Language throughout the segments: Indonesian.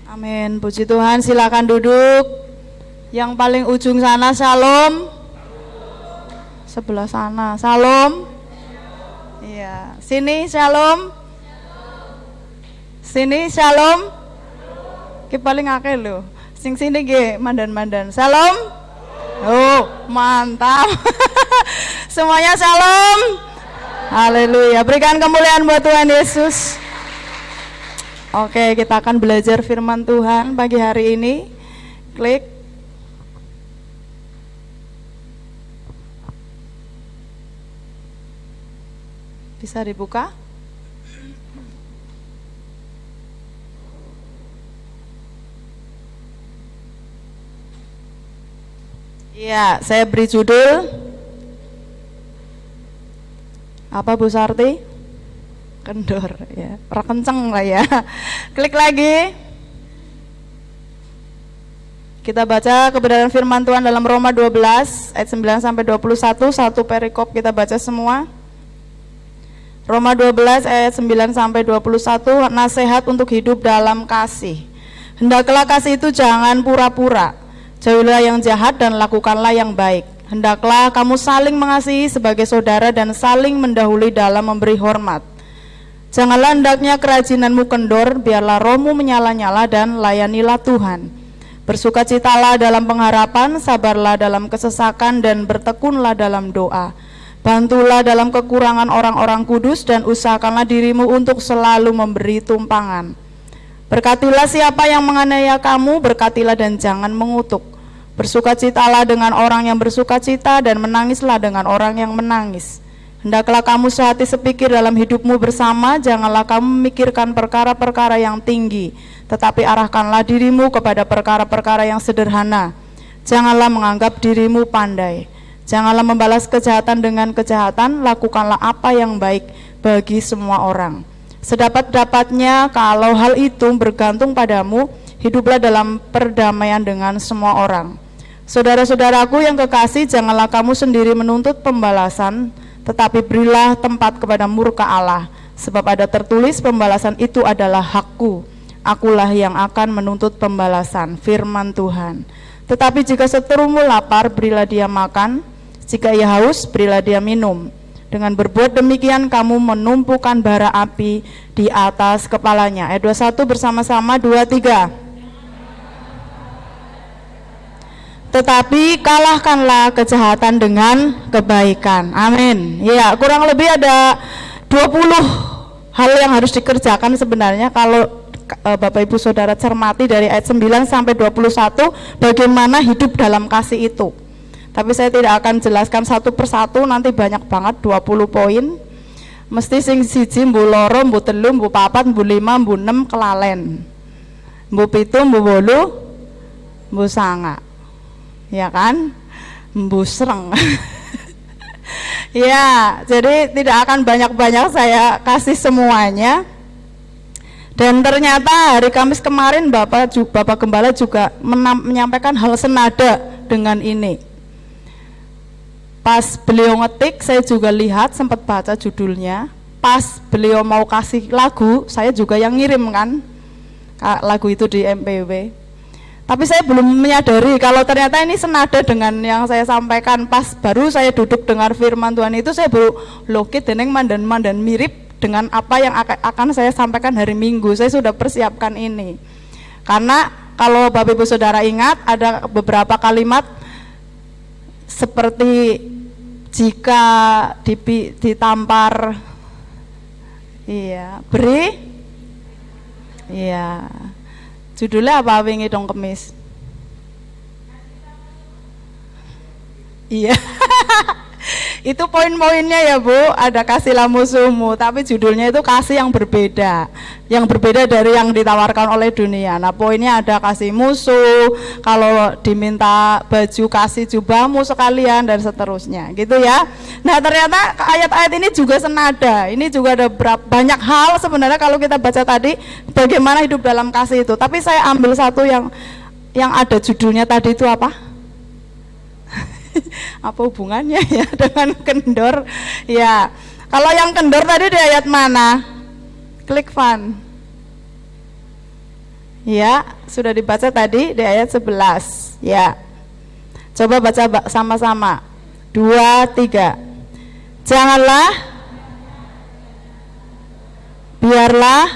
Amin. Puji Tuhan, silakan duduk. Yang paling ujung sana, shalom. Sebelah sana, shalom. Iya, sini shalom. Sini shalom. Ki paling akeh lho. Sing sini nggih mandan-mandan. Shalom. Oh, mantap. Semuanya shalom. Haleluya. Berikan kemuliaan buat Tuhan Yesus. Oke, kita akan belajar firman Tuhan pagi hari ini. Klik. Bisa dibuka? Iya, saya beri judul apa Bu Sarti? Kendor ya, kenceng lah ya. Klik lagi. Kita baca kebenaran firman Tuhan dalam Roma 12 ayat 9 sampai 21, satu perikop kita baca semua. Roma 12 ayat 9 sampai 21, nasihat untuk hidup dalam kasih. Hendaklah kasih itu jangan pura-pura. Jauhilah yang jahat dan lakukanlah yang baik. Hendaklah kamu saling mengasihi sebagai saudara dan saling mendahului dalam memberi hormat. Janganlah hendaknya kerajinanmu kendor, biarlah rohmu menyala-nyala dan layanilah Tuhan. Bersukacitalah dalam pengharapan, sabarlah dalam kesesakan dan bertekunlah dalam doa. Bantulah dalam kekurangan orang-orang kudus dan usahakanlah dirimu untuk selalu memberi tumpangan. Berkatilah siapa yang menganiaya kamu, berkatilah dan jangan mengutuk. Bersukacitalah dengan orang yang bersukacita dan menangislah dengan orang yang menangis. Hendaklah kamu sehati sepikir dalam hidupmu bersama, janganlah kamu memikirkan perkara-perkara yang tinggi, tetapi arahkanlah dirimu kepada perkara-perkara yang sederhana. Janganlah menganggap dirimu pandai. Janganlah membalas kejahatan dengan kejahatan, lakukanlah apa yang baik bagi semua orang. Sedapat-dapatnya kalau hal itu bergantung padamu, hiduplah dalam perdamaian dengan semua orang. Saudara-saudaraku yang kekasih, janganlah kamu sendiri menuntut pembalasan, tetapi berilah tempat kepada murka Allah, sebab ada tertulis pembalasan itu adalah hakku, akulah yang akan menuntut pembalasan, firman Tuhan. Tetapi jika seterumu lapar, berilah dia makan, jika ia haus, berilah dia minum. Dengan berbuat demikian kamu menumpukan bara api di atas kepalanya. Ayat 21 bersama-sama, 2, 3. Tetapi kalahkanlah kejahatan dengan kebaikan. Amin. Ya, kurang lebih ada 20 hal yang harus dikerjakan sebenarnya kalau Bapak Ibu Saudara cermati dari ayat 9 sampai 21 bagaimana hidup dalam kasih itu. Tapi saya tidak akan jelaskan satu persatu, nanti banyak banget 20 poin. Mesti sing siji mbu loro, mbu telu, mbu papat, mbu lima, mbu enam kelalen. Mbu pitu, mbu wolu, mbu sanga. Ya kan? Mbu sereng. Ya, jadi tidak akan banyak-banyak saya kasih semuanya. Dan ternyata hari Kamis kemarin Bapak Gembala juga menyampaikan hal senada dengan ini. Pas beliau ngetik, saya juga lihat, sempat baca judulnya. Pas beliau mau kasih lagu, saya juga yang ngirim kan lagu itu di MPW. Tapi saya belum menyadari kalau ternyata ini senada dengan yang saya sampaikan. Pas baru saya duduk dengar firman Tuhan itu, saya baru lokit deneng mandan-mandan mirip dengan apa yang akan saya sampaikan hari Minggu. Saya sudah persiapkan ini. Karena kalau Bapak Ibu Saudara ingat, ada beberapa kalimat seperti jika ditampar, iya, beri, iya. Judulnya apa wingi dong kemis? Iya. Itu poin-poinnya ya Bu, ada kasihlah musuhmu, tapi judulnya itu kasih yang berbeda dari yang ditawarkan oleh dunia. Nah poinnya ada kasih musuh, kalau diminta baju kasih jubahmu sekalian dan seterusnya gitu ya. Nah ternyata ayat-ayat ini juga senada, ini juga ada banyak hal sebenarnya kalau kita baca tadi bagaimana hidup dalam kasih itu. Tapi saya ambil satu yang ada judulnya tadi itu apa? Apa hubungannya ya dengan kendor? Ya, kalau yang kendor tadi di ayat mana? Klik Van. Ya, sudah dibaca tadi di ayat 11. Ya. Coba baca sama-sama. 2, 3. Janganlah, biarlah.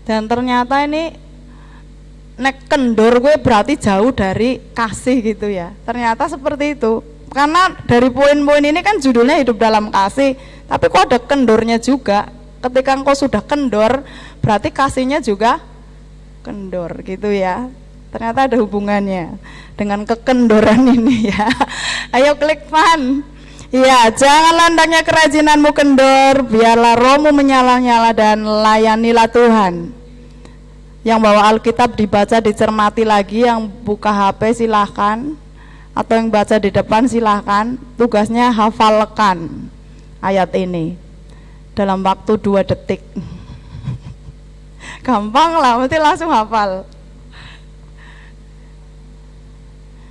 Dan ternyata ini nek kendor gue berarti jauh dari kasih gitu ya. Ternyata seperti itu. Karena dari poin-poin ini kan judulnya hidup dalam kasih, tapi kok ada kendornya juga. Ketika engkau sudah kendor, berarti kasihnya juga kendor gitu ya. Ternyata ada hubungannya dengan kekendoran ini ya. Ayo klik fun. Ya, janganlah hendaknya kerajinanmu kendor, biarlah rohmu menyala-nyala dan layanilah Tuhan. Yang bawa Alkitab dibaca, dicermati lagi, yang buka HP silahkan, atau yang baca di depan silahkan. Tugasnya hafalkan ayat ini dalam waktu 2 detik. Gampang lah, mesti langsung hafal.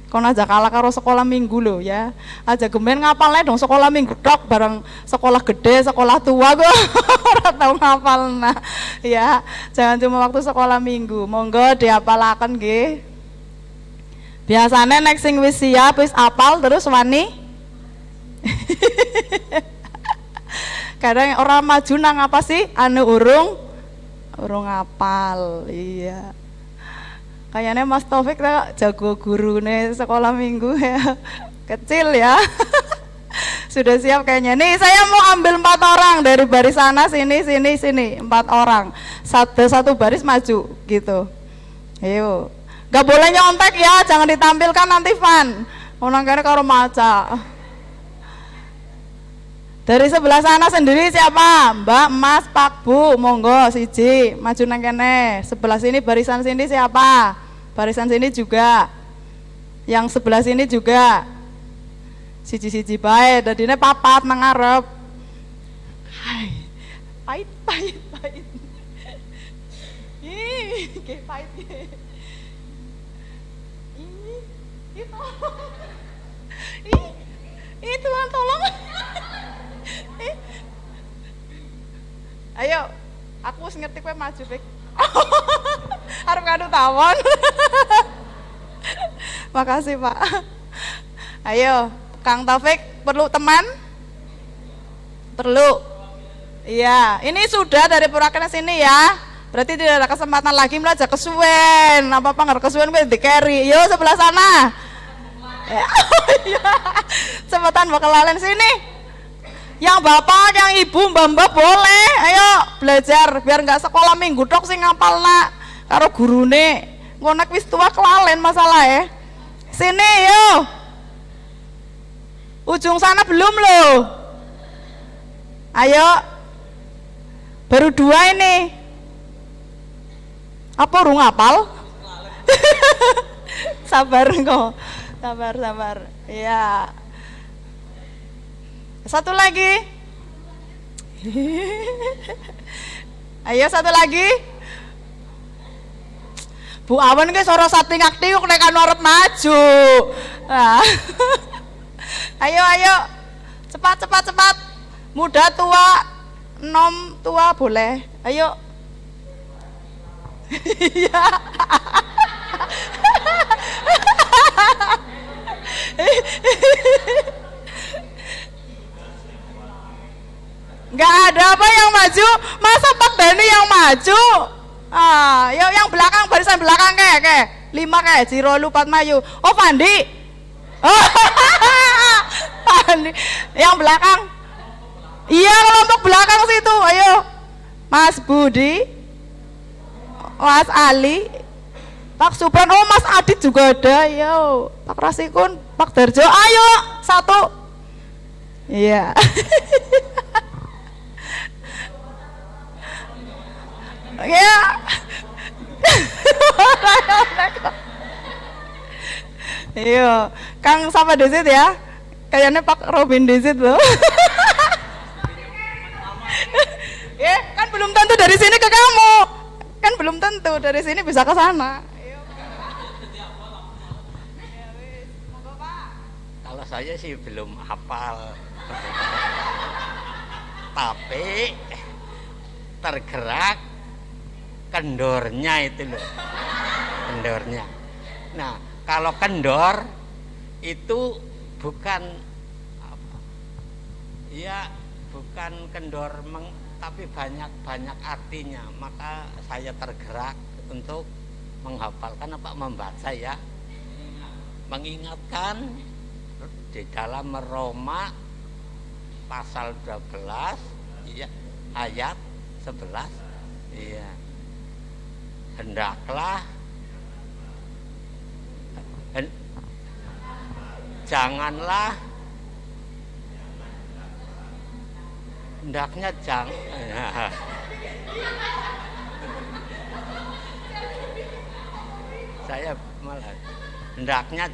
Kon aja kalah karo sekolah minggu loh ya. Aja gemen ngapalnya dong sekolah minggu tok bareng sekolah gede, sekolah tua kok ora tau ngapal. Nah, ya, jangan cuma waktu sekolah minggu. Monggo dihafalaken nggih. Biasanya nek sing wis siap wis apal terus wani. Kadang orang maju nang apa sih? Anu urung apal. Iya. Kayaknya Mas Taufik jago gurune sekolah minggu ya. Kecil ya. Sudah siap kayaknya. Nih saya mau ambil 4 orang dari baris sana sini 4 orang. Satu baris maju gitu. Ayo. Gak boleh nyontek ya, jangan ditampilkan nanti fun. Orang kira karo maca. Dari sebelah sana sendiri siapa? Mbak, Mas, Pak, Bu, monggo siji maju nang kene. Sebelah sini barisan sini siapa? Barisan sini juga. Yang sebelah sini juga. Siji-siji bae, dadine papat nang ngarep. Hai. Pahit. Ih, nggih pahit nggih. Ih, Tuhan tolong. Ayo, aku wis ngerti kowe maju, Pik. Arep ngadu tawon. Makasih, Pak. Ayo, Kang Taufik perlu teman? Perlu. Iya, ini sudah dari Purwakarta sini ya. Berarti tidak ada kesempatan lagi belajar kesuwen. Apa nggak kesuwen kowe di carry. Yo sebelah sana. Ya. Kesempatan bakal lalen sini. Yang bapak, yang ibu, mbak boleh, ayo belajar biar nggak sekolah minggu tok sing ngapalna karo gurune. Ngonek wis tua kelalen masalah ya. Sini yo. Ujung sana belum loh. Ayo. Baru 2 ini. Apa urung ngapal? Sabar kok. Sabar. Iya. Satu lagi. Ayo satu lagi. Bu Awan ki soro sating aktif nek kan arep maju. Nah. Ayo. Cepat. Muda tua, nom tua boleh. Ayo. Iya. Nggak ada apa yang maju, masa Pak Dani yang maju? Ah, yuk yang belakang, barisan belakang kayak 5 kayak Jiro Lupat Mayu. Oh Fandi, oh, Fandi, yang belakang. Iya kelompok belakang situ, ayo. Mas Budi, Mas Ali, Pak Supran, oh Mas Adit juga ada, yo. Pak Rasikun, Pak Darjo, ayo 1. Iya. Ya. Iya, Kang sama Desit ya. Kayaknya Pak Robin Desit loh. Ya, kan belum tentu dari sini ke kamu. Kan belum tentu dari sini bisa ke sana. Kalau saya sih belum hafal. Tapi tergerak kendornya itu loh, kendornya. Nah, kalau kendor itu bukan apa, ya bukan kendor tapi banyak artinya. Maka saya tergerak untuk menghafalkan apa membaca ya, mengingatkan di dalam Roma pasal 12 ya, ayat 11 iya, hendaklah janganlah, hendaknya saya malah hendaknya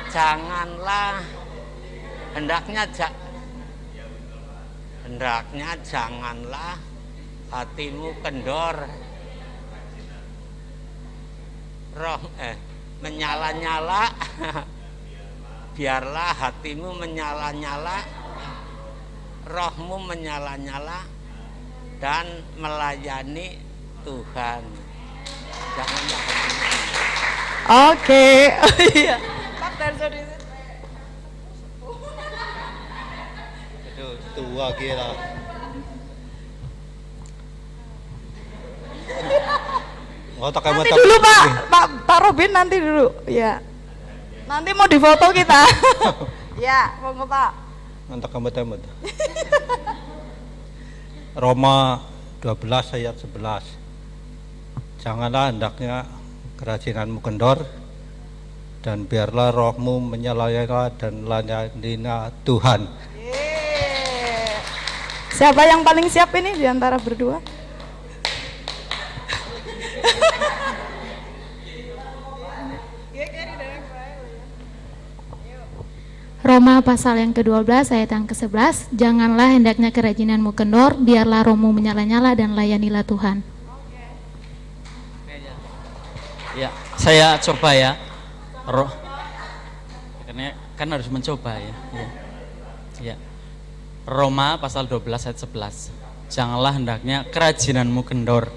janganlah, hendaknya janganlah hatimu kendor, menyala-nyala. Biarlah hatimu menyala-nyala, rohmu menyala-nyala dan melayani Tuhan. Janganlah hatimu. Oke. Iya. Pak Darso di situ. Itu tua kira. Nanti dulu Pak Robin nanti dulu ya. Nanti mau difoto kita. Ya, monggo Pak. Nanti kamu temut. Roma 12 ayat 11. Janganlah hendaknya kerajinanmu kendor, dan biarlah rohmu menyala-nyala dan layanilah Tuhan. Yeay. Siapa yang paling siap ini di antara berdua? Roma pasal yang ke-12 ayat yang ke-11, janganlah hendaknya kerajinanmu kendor, biarlah rohmu menyala-nyala dan layanilah Tuhan. Ya, saya coba ya. Karena kan harus mencoba ya. Ya. Roma pasal 12 ayat 11. Janganlah hendaknya kerajinanmu kendor,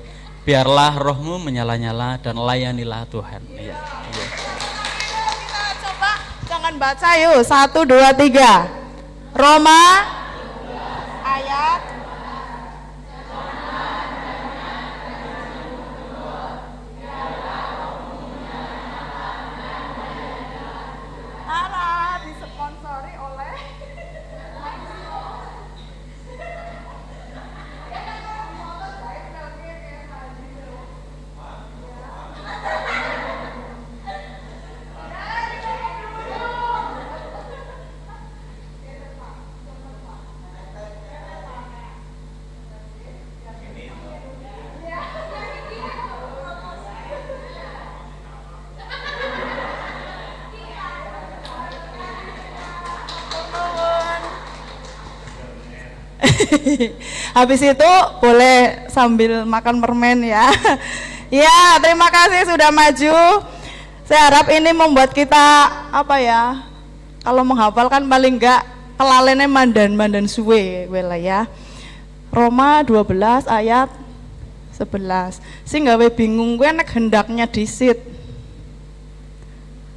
biarlah rohmu menyala-nyala dan layanilah Tuhan. Ya. Jangan baca yuk, 1, 2, 3. Roma ayat disponsori oleh habis itu boleh sambil makan permen ya. Ya, terima kasih sudah maju. Saya harap ini membuat kita apa ya? Kalau menghafal kan paling enggak kelalene mandan suwe lah ya. Roma 12 ayat 11. Sing gawe bingung gue nek hendaknya disit.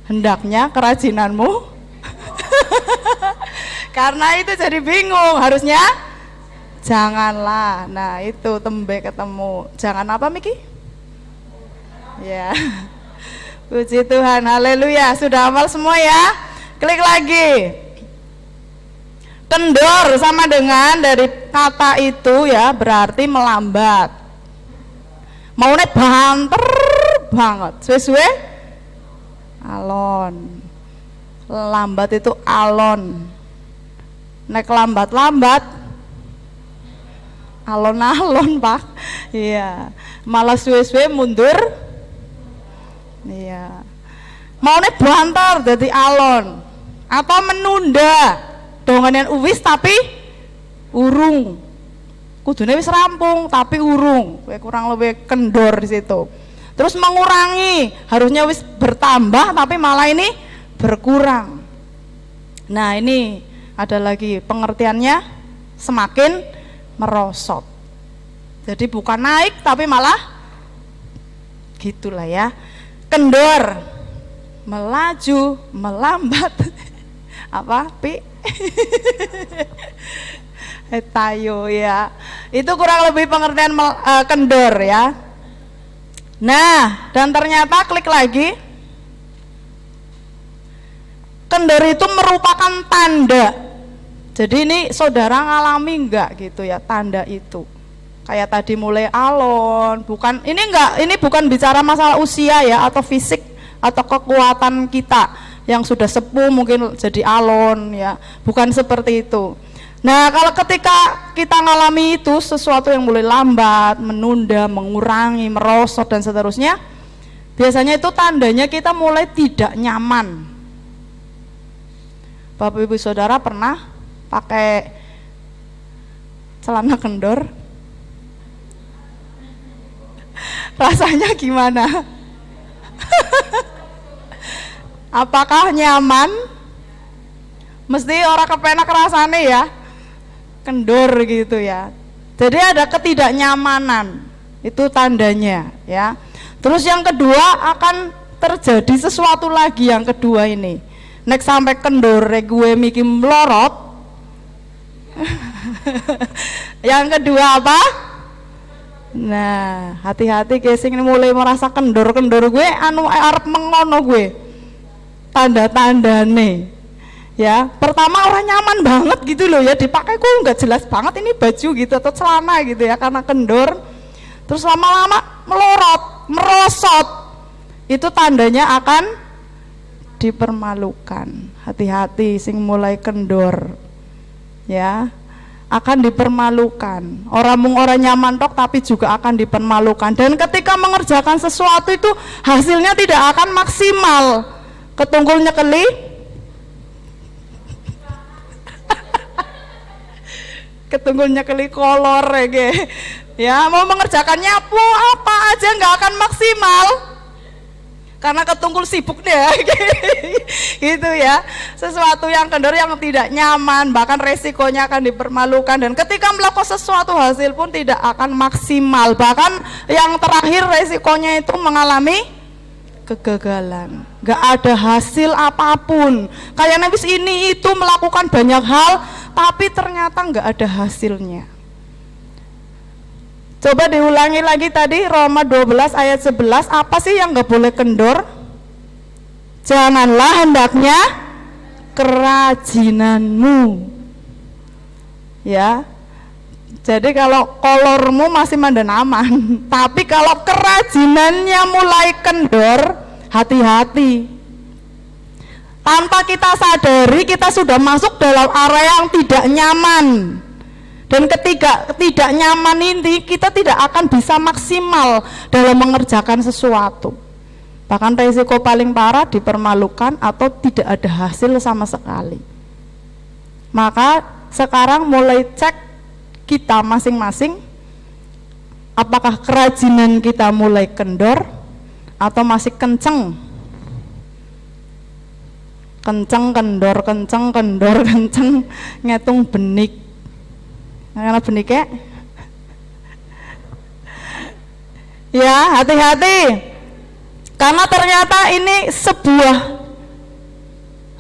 Hendaknya kerajinanmu. Karena itu jadi bingung, harusnya janganlah. Nah, itu tembe ketemu. Jangan apa Miki? Ya. Puji Tuhan, haleluya. Sudah hafal semua ya? Klik lagi. Kendor sama dengan dari kata itu ya, berarti melambat. Maunya banter banget. Suwe-suwe alon. Lambat itu alon. Nek lambat-lambat alon-alon Pak. Iya. Malah suwe-suwe mundur. Iya. Maunya banter jadi alon atau menunda dongan yang uwis tapi urung. Kudune wis rampung tapi urung. Kurang lebih kendor di situ. Terus mengurangi, harusnya wis bertambah tapi malah ini berkurang. Nah, ini Ada lagi pengertiannya semakin merosot. Jadi bukan naik tapi malah gitulah ya. Kendor, melaju, melambat. Apa, Pi? Tayo ya. Itu kurang lebih pengertian kendor ya. Nah, dan ternyata klik lagi. Kendor itu merupakan tanda. Jadi ini saudara ngalami enggak gitu ya tanda itu? Kayak tadi mulai alon, bukan ini bukan bicara masalah usia ya atau fisik atau kekuatan kita yang sudah sepuh mungkin jadi alon ya, bukan seperti itu. Nah, kalau ketika kita ngalami itu sesuatu yang mulai lambat, menunda, mengurangi, merosot dan seterusnya, biasanya itu tandanya kita mulai tidak nyaman. Bapak Ibu Saudara pernah pakai celana kendor? Rasanya gimana? Apakah nyaman? Mesti orang kepenak rasanya ya kendor gitu ya. Jadi ada ketidaknyamanan, itu tandanya ya. Terus yang kedua akan terjadi sesuatu lagi yang kedua ini. Nek sampai kendor gue mikir melorot. Yang kedua apa? Nah, hati-hati guys, ini mulai merasa kendor-kendor gue arep mengono gue. Tanda-tandane. Ya, pertama orang nyaman banget gitu loh ya, dipakai kok nggak jelas banget ini baju gitu atau celana gitu ya karena kendor. Terus lama-lama melorot, merosot. Itu tandanya akan dipermalukan. Hati-hati sing mulai kendor. Ya, akan dipermalukan. Orang nyaman tok tapi juga akan dipermalukan. Dan ketika mengerjakan sesuatu itu hasilnya tidak akan maksimal. Ketunggul nyekeli. Ketunggul nyekeli kolor ya, mau mengerjakan nyapu apa aja nggak akan maksimal karena ketunggul sibuk deh gitu ya. Sesuatu yang kendor yang tidak nyaman bahkan resikonya akan dipermalukan, dan ketika melakukan sesuatu hasil pun tidak akan maksimal, bahkan yang terakhir resikonya itu mengalami kegagalan, nggak ada hasil apapun. Kayak Nabi ini itu melakukan banyak hal tapi ternyata nggak ada hasilnya. Coba diulangi lagi tadi Roma 12 ayat 11, apa sih yang nggak boleh kendor? Janganlah hendaknya kerajinanmu. Ya. Jadi kalau kolormu masih mandan aman, tapi kalau kerajinannya mulai kendor, hati-hati. Tanpa kita sadari kita sudah masuk dalam area yang tidak nyaman. Dan ketika tidak nyaman ini kita tidak akan bisa maksimal dalam mengerjakan sesuatu. Bahkan risiko paling parah dipermalukan atau tidak ada hasil sama sekali. Maka sekarang mulai cek kita masing-masing, apakah kerajinan kita mulai kendor atau masih kenceng kendor ngitung benik. Karena beniknya ya hati-hati, karena ternyata ini sebuah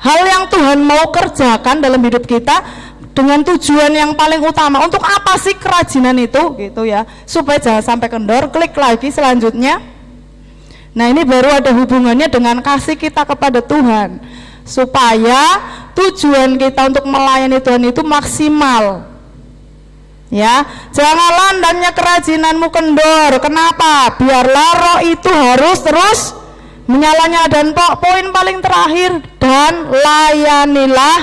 hal yang Tuhan mau kerjakan dalam hidup kita dengan tujuan yang paling utama. Untuk apa sih kerajinan itu gitu ya, supaya jangan sampai kendor. Klik lagi selanjutnya. Nah, ini baru ada hubungannya dengan kasih kita kepada Tuhan, supaya tujuan kita untuk melayani Tuhan itu maksimal. Ya, janganlah hendaknya kerajinanmu kendor. Kenapa? Biarlah roh itu harus terus menyala-nyala, dan poin paling terakhir, dan layanilah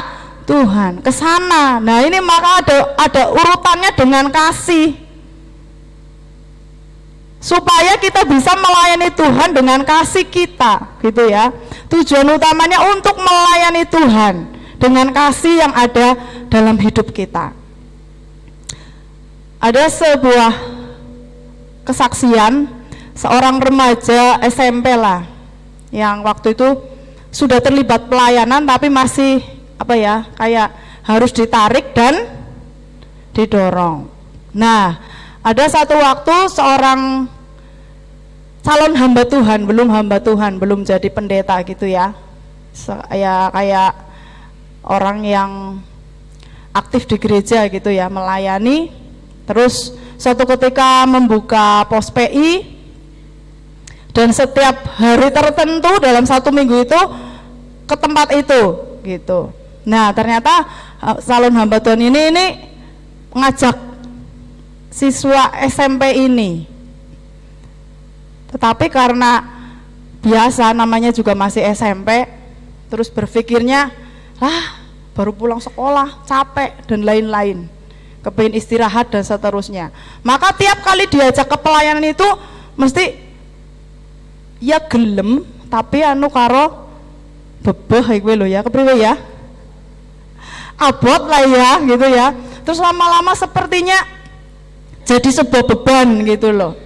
Tuhan ke sana. Nah, ini maka ada urutannya dengan kasih. Supaya kita bisa melayani Tuhan dengan kasih kita, gitu ya. Tujuan utamanya untuk melayani Tuhan dengan kasih yang ada dalam hidup kita. Ada sebuah kesaksian seorang remaja SMP lah, yang waktu itu sudah terlibat pelayanan tapi masih kayak harus ditarik dan didorong. Nah, ada satu waktu seorang calon hamba Tuhan, belum jadi pendeta gitu ya, kayak orang yang aktif di gereja gitu ya, melayani. Terus suatu ketika membuka pos PI, dan setiap hari tertentu dalam 1 minggu itu ke tempat itu gitu. Nah, ternyata calon hamba Tuhan ini ngajak siswa SMP ini, tetapi karena biasa namanya juga masih SMP, terus berpikirnya baru pulang sekolah capek dan lain-lain, kepingin istirahat dan seterusnya. Maka tiap kali diajak ke pelayanan itu mesti ya gelem, tapi karo bebeh gue lo ya, kepriwe ya, abot lah ya gitu ya. Terus lama-lama sepertinya jadi sebuah beban gitu loh.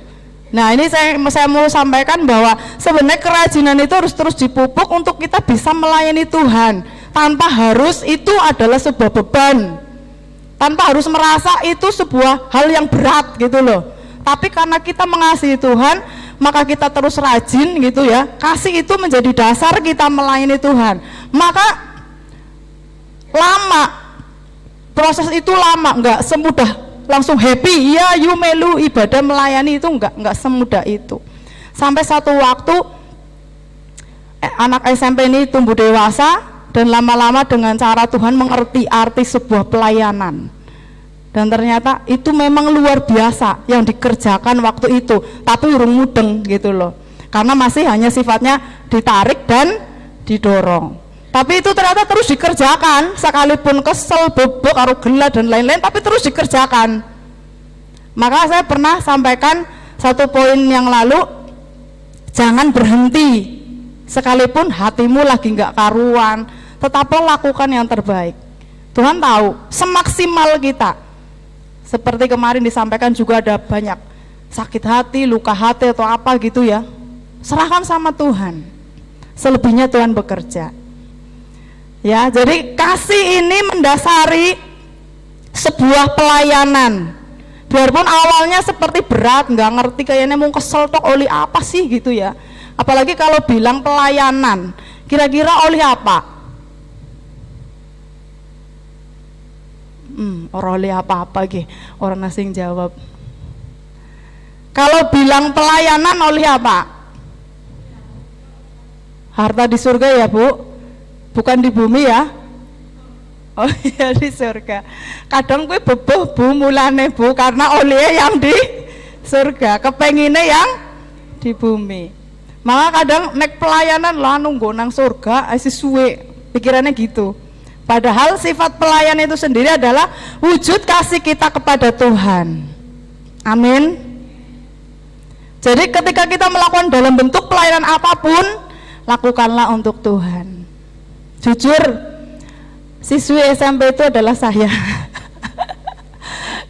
Nah, ini saya mau sampaikan bahwa sebenarnya kerajinan itu harus terus dipupuk untuk kita bisa melayani Tuhan, tanpa harus itu adalah sebuah beban, tanpa harus merasa itu sebuah hal yang berat gitu loh. Tapi karena kita mengasihi Tuhan, maka kita terus rajin gitu ya. Kasih itu menjadi dasar kita melayani Tuhan. Maka lama, proses itu lama, enggak semudah langsung happy ya you melu ibadah melayani itu enggak semudah itu. Sampai satu waktu anak SMP ini tumbuh dewasa dan lama-lama dengan cara Tuhan mengerti arti sebuah pelayanan, dan ternyata itu memang luar biasa yang dikerjakan waktu itu, tapi urung mudeng gitu loh, karena masih hanya sifatnya ditarik dan didorong. Tapi itu ternyata terus dikerjakan, sekalipun kesel, bebek, karo gela dan lain-lain, tapi terus dikerjakan. Maka saya pernah sampaikan satu poin yang lalu, jangan berhenti, sekalipun hatimu lagi nggak karuan, tetap lakukan yang terbaik. Tuhan tahu, semaksimal kita. Seperti kemarin disampaikan juga ada banyak sakit hati, luka hati atau apa gitu ya, serahkan sama Tuhan. Selebihnya Tuhan bekerja. Ya, jadi kasih ini mendasari sebuah pelayanan. Biarpun awalnya seperti berat, nggak ngerti, kayaknya mau kesel tok oli apa sih gitu ya. Apalagi kalau bilang pelayanan, kira-kira oli apa? Orang oli apa-apa gitu, orang asing jawab. Kalau bilang pelayanan oli apa? Harta di surga ya Bu? Bukan di bumi ya? Oh iya, di surga. Kadang gue beboh Bu mulane Bu, karena oleh yang di surga, kepenginnya yang di bumi. Maka kadang nek pelayanan lah nunggu nang surga isi suwe, pikirannya gitu. Padahal sifat pelayan itu sendiri adalah wujud kasih kita kepada Tuhan. Amin. Jadi ketika kita melakukan dalam bentuk pelayanan apapun, lakukanlah untuk Tuhan. Jujur, siswi SMP itu adalah saya.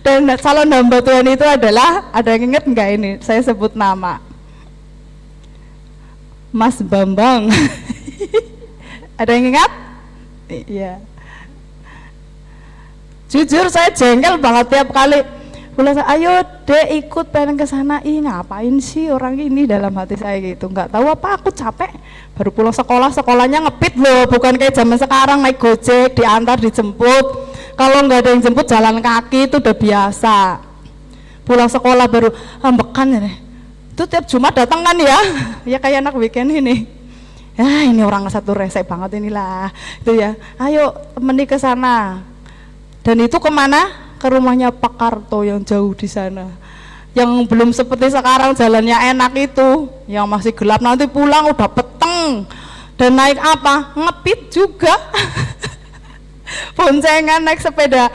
Dan calon hamba Tuhan itu adalah, ada yang ingat enggak ini? Saya sebut nama, Mas Bambang. Ada yang ingat? Iya. Jujur saya jengkel banget tiap kali. Ayo Dek ikut pengen ke sana. Ngapain sih orang ini, dalam hati saya gitu. Nggak tahu apa, aku capek. Baru pulang sekolahnya ngepit loh, bukan kayak zaman sekarang naik gojek, diantar, dijemput. Kalau nggak ada yang jemput jalan kaki itu udah biasa. Pulang sekolah baru ambekan ya. Itu tiap Jumat datang kan ya. Ya kayak anak weekend ini. Ya ini orang satu rese banget inilah. Itu ya. Ayo temani ke sana. Dan itu kemana? Ke rumahnya Pak Karto yang jauh di sana, yang belum seperti sekarang jalannya enak itu, yang masih gelap, nanti pulang udah peteng. Dan naik apa? Ngepit juga. Boncengan naik sepeda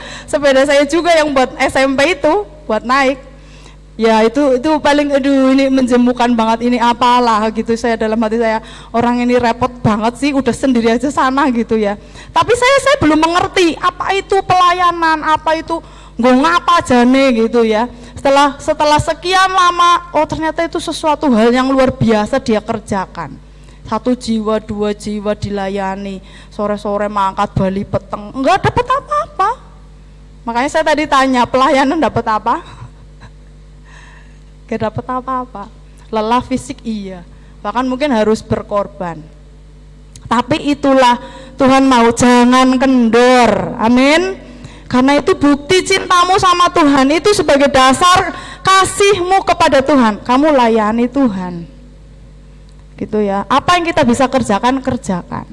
saya juga yang buat SMP itu, buat naik. Ya itu paling ini menjemukan banget, ini apalah gitu. Saya dalam hati saya, orang ini repot banget sih, udah sendiri aja sana gitu ya. Tapi saya belum mengerti apa itu pelayanan, apa itu ngapa jane gitu ya. Setelah sekian lama, oh ternyata itu sesuatu hal yang luar biasa dia kerjakan. 1 jiwa, 2 jiwa dilayani, sore-sore mangkat bali peteng, enggak dapat apa-apa. Makanya saya tadi tanya, pelayanan dapat apa? Enggak dapat apa-apa. Lelah fisik iya, bahkan mungkin harus berkorban. Tapi itulah Tuhan mau, jangan kendor. Amin. Karena itu bukti cintamu sama Tuhan, itu sebagai dasar kasihmu kepada Tuhan. Kamu layani Tuhan, gitu ya. Apa yang kita bisa kerjakan, kerjakan.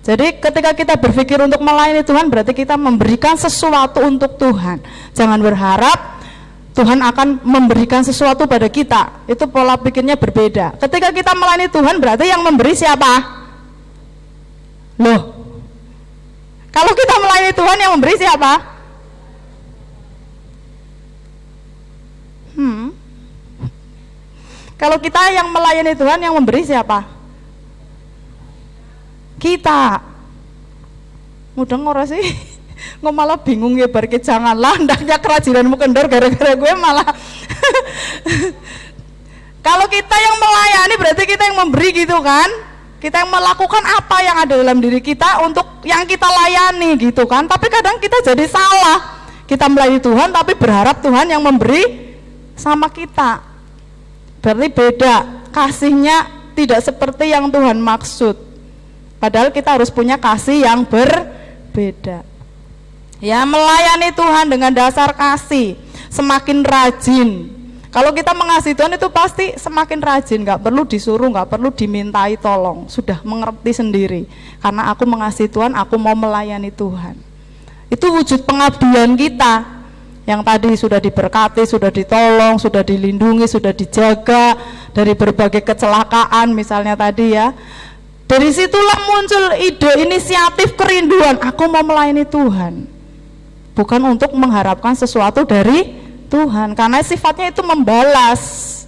Jadi ketika kita berpikir untuk melayani Tuhan, berarti kita memberikan sesuatu untuk Tuhan. Jangan berharap Tuhan akan memberikan sesuatu pada kita. Itu pola pikirnya berbeda. Ketika kita melayani Tuhan, berarti yang memberi siapa? Loh, kalau kita melayani Tuhan, yang memberi siapa? Kalau kita yang melayani Tuhan, yang memberi siapa? Kita. Mudah ngora sih? Nggak malah bingung ya, barke janganlah hendaknya kerajinanmu kendor gara-gara gue malah. Kalau kita yang melayani, berarti kita yang memberi, gitu kan? Kita yang melakukan apa yang ada dalam diri kita untuk yang kita layani, gitu kan. Tapi kadang kita jadi salah, kita melayani Tuhan tapi berharap Tuhan yang memberi sama kita. Berarti beda, kasihnya tidak seperti yang Tuhan maksud. Padahal kita harus punya kasih yang berbeda. Ya, melayani Tuhan dengan dasar kasih, semakin rajin. Kalau kita mengasihi Tuhan itu pasti semakin rajin, nggak perlu disuruh, nggak perlu dimintai tolong, sudah mengerti sendiri. Karena aku mengasihi Tuhan, aku mau melayani Tuhan. Itu wujud pengabdian kita, yang tadi sudah diberkati, sudah ditolong, sudah dilindungi, sudah dijaga dari berbagai kecelakaan misalnya tadi ya. Dari situlah muncul ide, inisiatif, kerinduan, aku mau melayani Tuhan. Bukan untuk mengharapkan sesuatu dari Tuhan, karena sifatnya itu membalas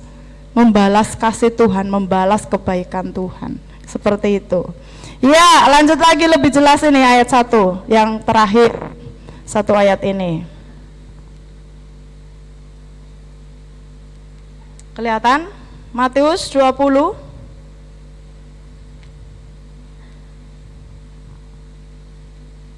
kasih Tuhan, membalas kebaikan Tuhan, seperti itu. Ya, lanjut lagi lebih jelas ini ayat 1, yang terakhir, 1 ayat ini. Kelihatan? Matius 20.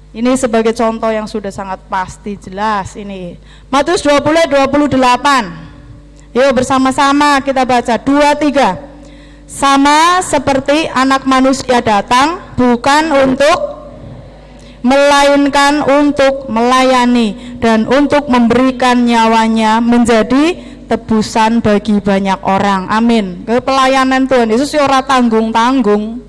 Ini sebagai contoh yang sudah sangat pasti jelas ini. Matius 20 ayat 28. Yuk bersama-sama kita baca 2-3. Sama seperti Anak Manusia datang bukan untuk, melainkan untuk melayani dan untuk memberikan nyawanya menjadi tebusan bagi banyak orang. Amin. Pelayanan Tuhan Yesus ora tanggung-tanggung.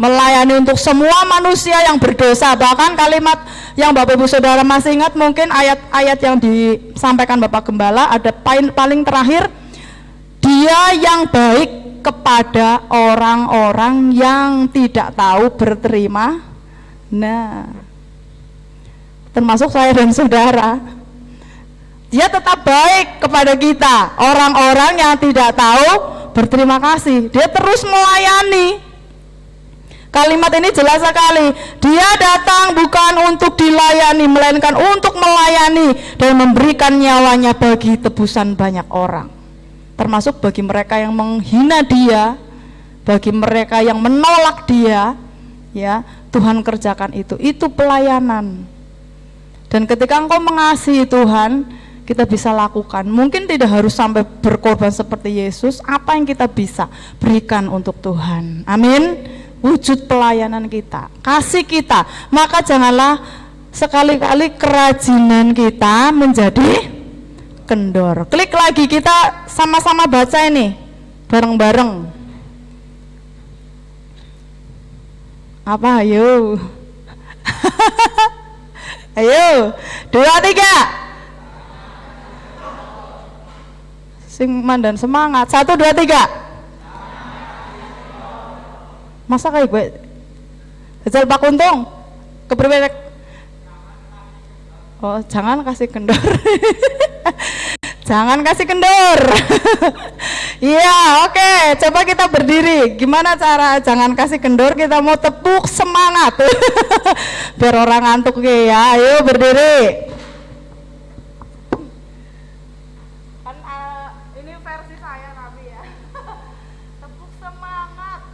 Melayani untuk semua manusia yang berdosa. Bahkan kalimat yang Bapak Ibu Saudara masih ingat, mungkin ayat-ayat yang disampaikan Bapak Gembala ada paling terakhir, dia yang baik kepada orang-orang yang tidak tahu berterima. Nah, termasuk saya dan saudara, dia tetap baik kepada kita, orang-orang yang tidak tahu berterima kasih. Dia terus melayani. Kalimat ini jelas sekali. Dia datang bukan untuk dilayani, melainkan untuk melayani dan memberikan nyawanya bagi tebusan banyak orang. Termasuk bagi mereka yang menghina dia, bagi mereka yang menolak dia, ya, Tuhan kerjakan itu. Itu pelayanan. Dan ketika engkau mengasihi Tuhan, kita bisa lakukan. Mungkin tidak harus sampai berkorban seperti Yesus. Apa yang kita bisa berikan untuk Tuhan? Amin. Wujud pelayanan kita, kasih kita. Maka janganlah sekali-kali kerajinan kita menjadi kendor. Klik lagi, kita sama-sama baca ini bareng-bareng. Apa? Ayo. Ayo, 2-3. Sing mandan semangat. 1-2-3. Masa kayak gue jajal Pak Kuntung keberwelek. Oh, jangan kasih kendor. Jangan kasih kendor. Iya, oke. Coba kita berdiri. Gimana cara jangan kasih kendor? Kita mau tepuk semangat. Biar orang ngantuk ya. Ayo berdiri. Kan ini versi saya tapi ya. Tepuk semangat.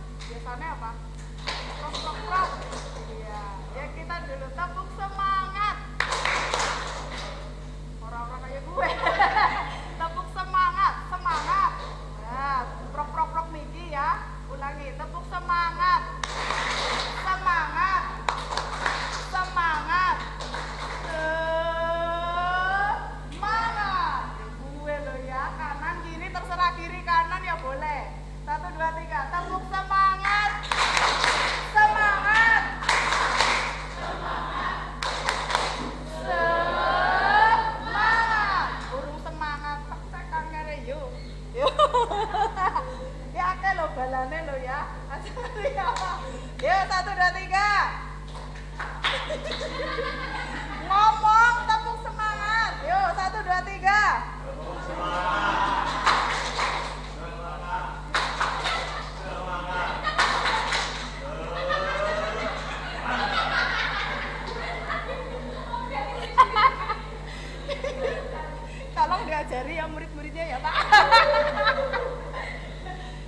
ngajari ya murid-muridnya ya Pak.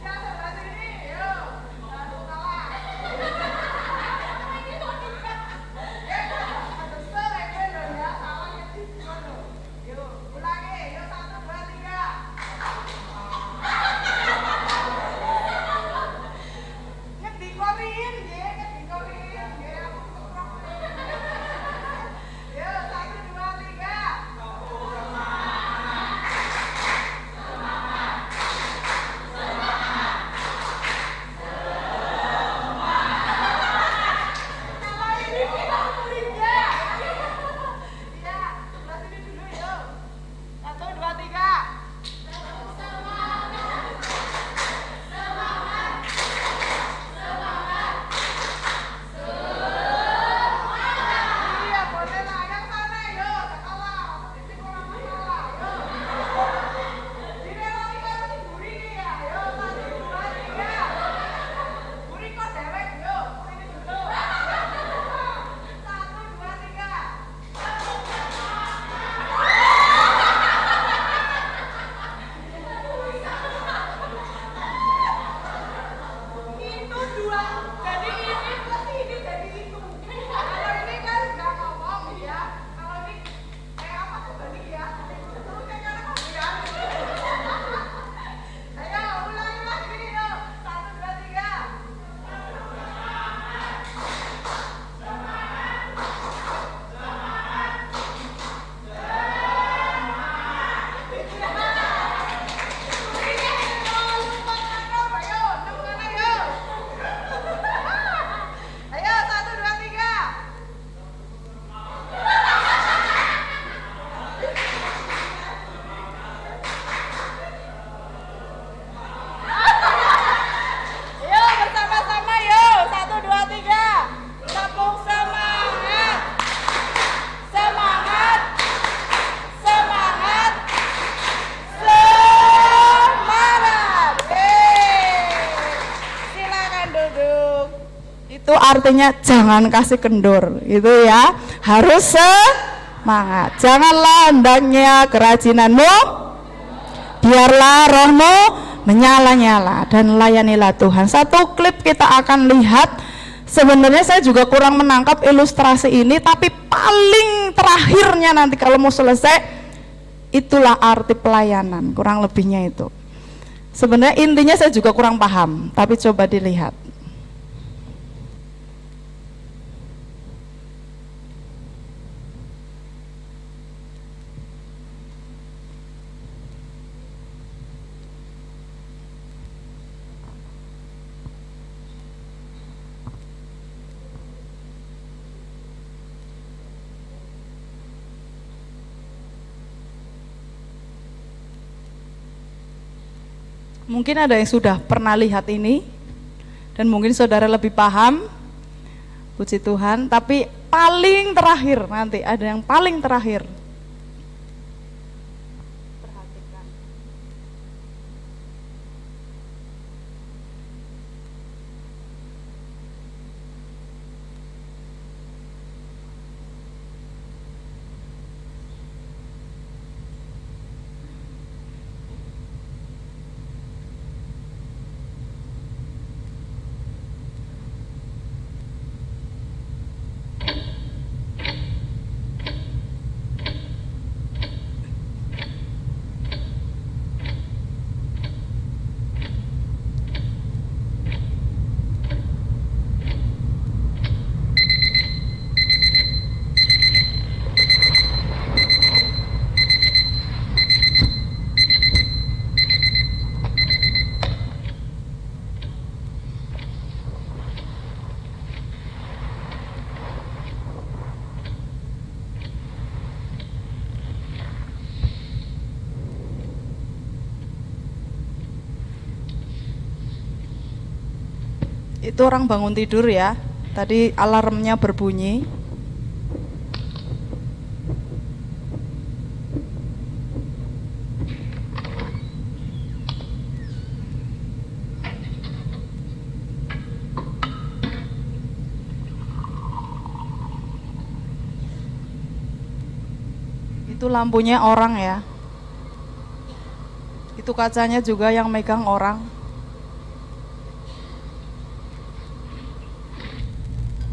Ya sebelah sini, yuk. Satu kalah. Yuk, ulangi, yuk 1, 2, 3. Ngedikorin, ya, ngedikorin. Ya, aku keprok. Yuk, 1, 2, 3. Kalau ini kita muridnya. Iya, sebelah sini dulu yuk. 1, 2, 3. Iya, boleh lah. Yang sana yuk, sekolah. Ini kurang masalah. Yuk. Ini lagi kan guri nih ya. Yuk, 1, 2, 3. Guri kok dewek yuk. Sini dulu. 1, 2, 3. Itu 2. Jadi ini plus ini jadi itu. Kalau ini kan nggak ngomong ya. Kalau ini kayak apa kembali ya. Terus kayak ngomong ya. Ayo ulangi lagi yuk. 1, 2, 3. Ayo 1, 2, 3. Ayo bersama-sama yuk. 1, 2, 3. Tepuk semangat. Semangat. Semangat. Semangat. Silakan duduk. Itu artinya jangan kasih kendur. Itu ya. Harus semangat. Janganlah hendaknya kerajinanmu, biarlah rohmu menyala-nyala dan layanilah Tuhan. Satu klip kita akan lihat. Sebenarnya saya juga kurang menangkap ilustrasi ini, tapi paling terakhirnya nanti kalau mau selesai, itulah arti pelayanan, kurang lebihnya itu. Sebenarnya intinya saya juga kurang paham, tapi coba dilihat. Mungkin ada yang sudah pernah lihat ini dan mungkin saudara lebih paham, puji Tuhan. Tapi paling terakhir nanti ada yang paling terakhir. Perhatikan. Itu orang bangun tidur ya. Tadi alarmnya berbunyi. Itu lampunya orang ya. Itu kacanya juga yang megang orang.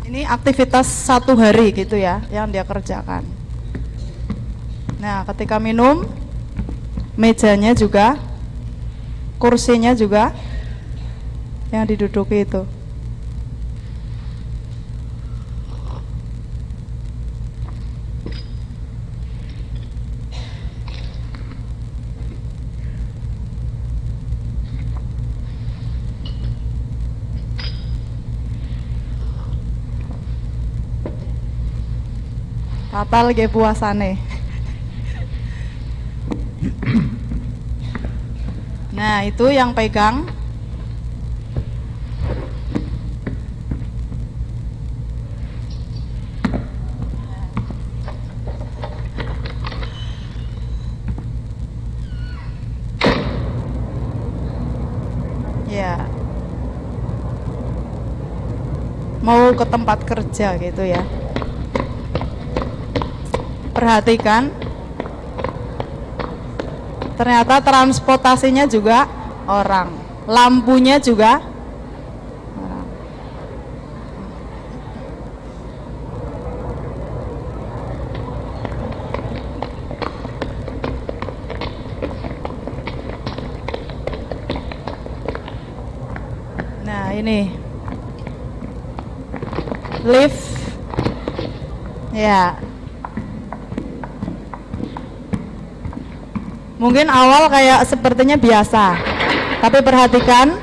Ini aktivitas satu hari gitu ya, yang dia kerjakan. Nah, ketika minum, mejanya juga, kursinya juga yang diduduki itu. Batal ge puasane. Nah, itu yang pegang. Ya. Mau ke tempat kerja gitu ya. Perhatikan, ternyata transportasinya juga orang, lampunya juga orang. Nah, ini lift ya. Mungkin awal kayak sepertinya biasa, tapi perhatikan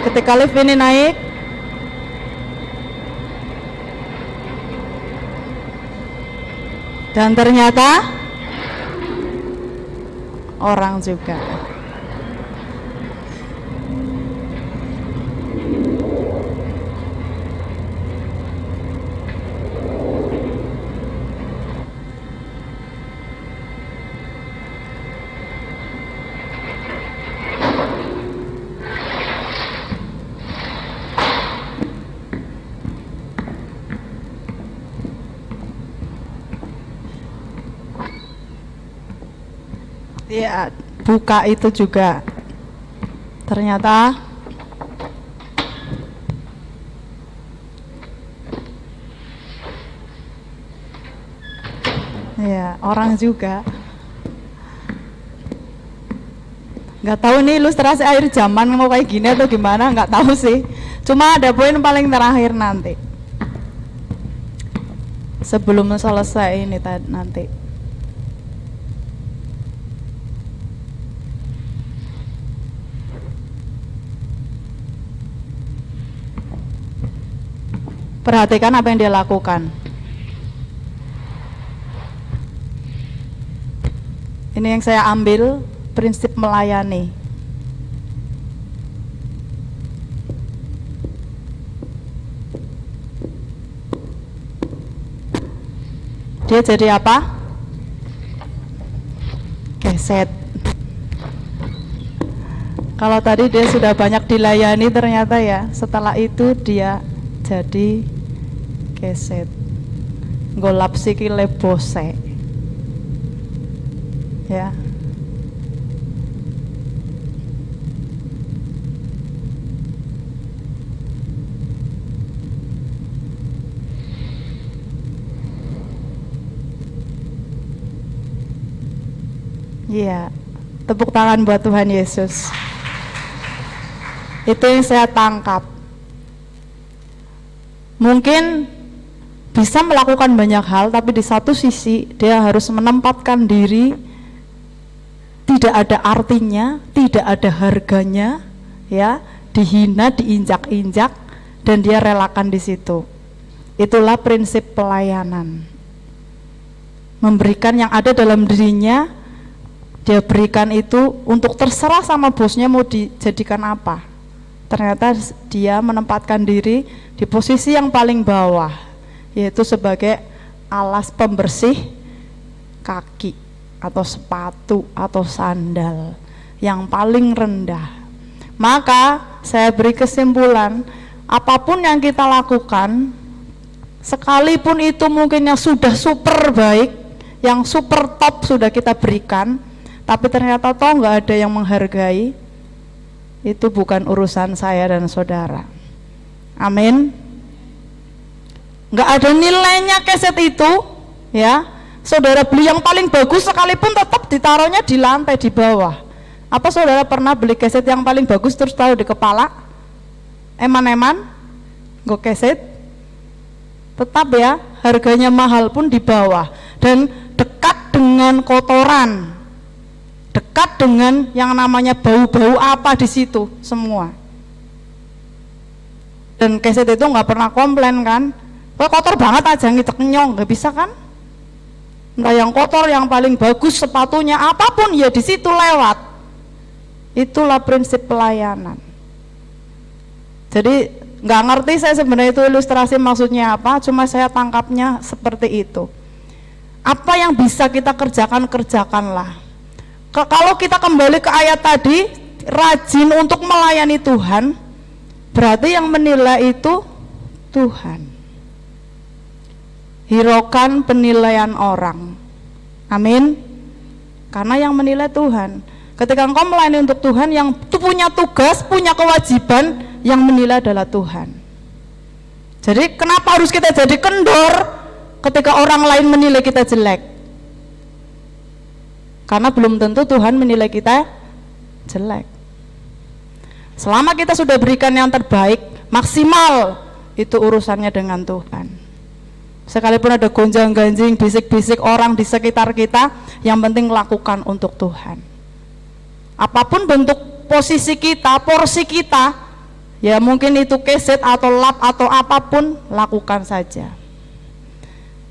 ketika lift ini naik, dan ternyata orang juga. Iya, buka itu juga. Ternyata ya, orang juga. Nggak tahu nih ilustrasi akhir zaman mau kayak gini atau gimana, nggak tahu sih. Cuma ada poin paling terakhir nanti. Sebelum selesai ini nanti. Perhatikan apa yang dia lakukan. Ini yang saya ambil, prinsip melayani. Dia jadi apa? Keset. Kalau tadi dia sudah banyak dilayani, ternyata ya setelah itu dia jadi keset. Golap sikile bose. Ya. Iya. Tepuk tangan buat Tuhan Yesus. Itu yang saya tangkap. Mungkin bisa melakukan banyak hal, tapi di satu sisi dia harus menempatkan diri, tidak ada artinya, tidak ada harganya, ya, dihina, diinjak-injak, dan dia relakan di situ. Itulah prinsip pelayanan. Memberikan yang ada dalam dirinya, dia berikan itu untuk terserah sama bosnya mau dijadikan apa. Ternyata dia menempatkan diri di posisi yang paling bawah, yaitu sebagai alas pembersih kaki atau sepatu atau sandal yang paling rendah. Maka saya beri kesimpulan, apapun yang kita lakukan, sekalipun itu mungkin yang sudah super baik, yang super top sudah kita berikan, tapi ternyata toh nggak ada yang menghargai, itu bukan urusan saya dan saudara. Amin. Nggak ada nilainya keset itu, ya. Saudara beli yang paling bagus sekalipun tetap ditaruhnya di lantai di bawah. Apa saudara pernah beli keset yang paling bagus terus taruh di kepala? Eman-eman, nggak keset? Tetap ya, harganya mahal pun di bawah dan dekat dengan kotoran, dekat dengan yang namanya bau-bau apa di situ semua. Dan keset itu nggak pernah komplain kan? Kok kotor banget aja ngitek nyong, nggak bisa kan? Entah yang kotor, yang paling bagus sepatunya apapun ya di situ lewat. Itulah prinsip pelayanan. Jadi nggak ngerti saya sebenarnya itu ilustrasi maksudnya apa, cuma saya tangkapnya seperti itu. Apa yang bisa kita kerjakan, kerjakanlah. Kalau kita kembali ke ayat tadi, rajin untuk melayani Tuhan, berarti yang menilai itu Tuhan. Hiraukan penilaian orang. Amin. Karena yang menilai Tuhan. Ketika engkau melayani untuk Tuhan, yang punya tugas, punya kewajiban, yang menilai adalah Tuhan. Jadi kenapa harus kita jadi kendor ketika orang lain menilai kita jelek? Karena belum tentu Tuhan menilai kita jelek. Selama kita sudah berikan yang terbaik, maksimal, itu urusannya dengan Tuhan. Sekalipun ada gonjang-ganjing, bisik-bisik orang di sekitar kita, yang penting lakukan untuk Tuhan. Apapun bentuk posisi kita, porsi kita, ya mungkin itu keset atau lap atau apapun, lakukan saja.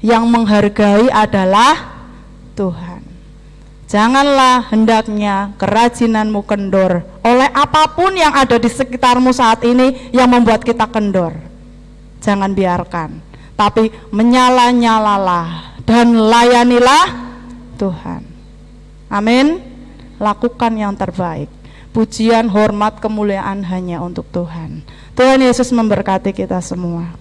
Yang menghargai adalah Tuhan. Janganlah hendaknya kerajinanmu kendor oleh apapun yang ada di sekitarmu saat ini yang membuat kita kendor. Jangan biarkan. Tapi menyala-nyalalah dan layanilah Tuhan. Amin. Lakukan yang terbaik. Pujian, hormat, kemuliaan hanya untuk Tuhan. Tuhan Yesus memberkati kita semua.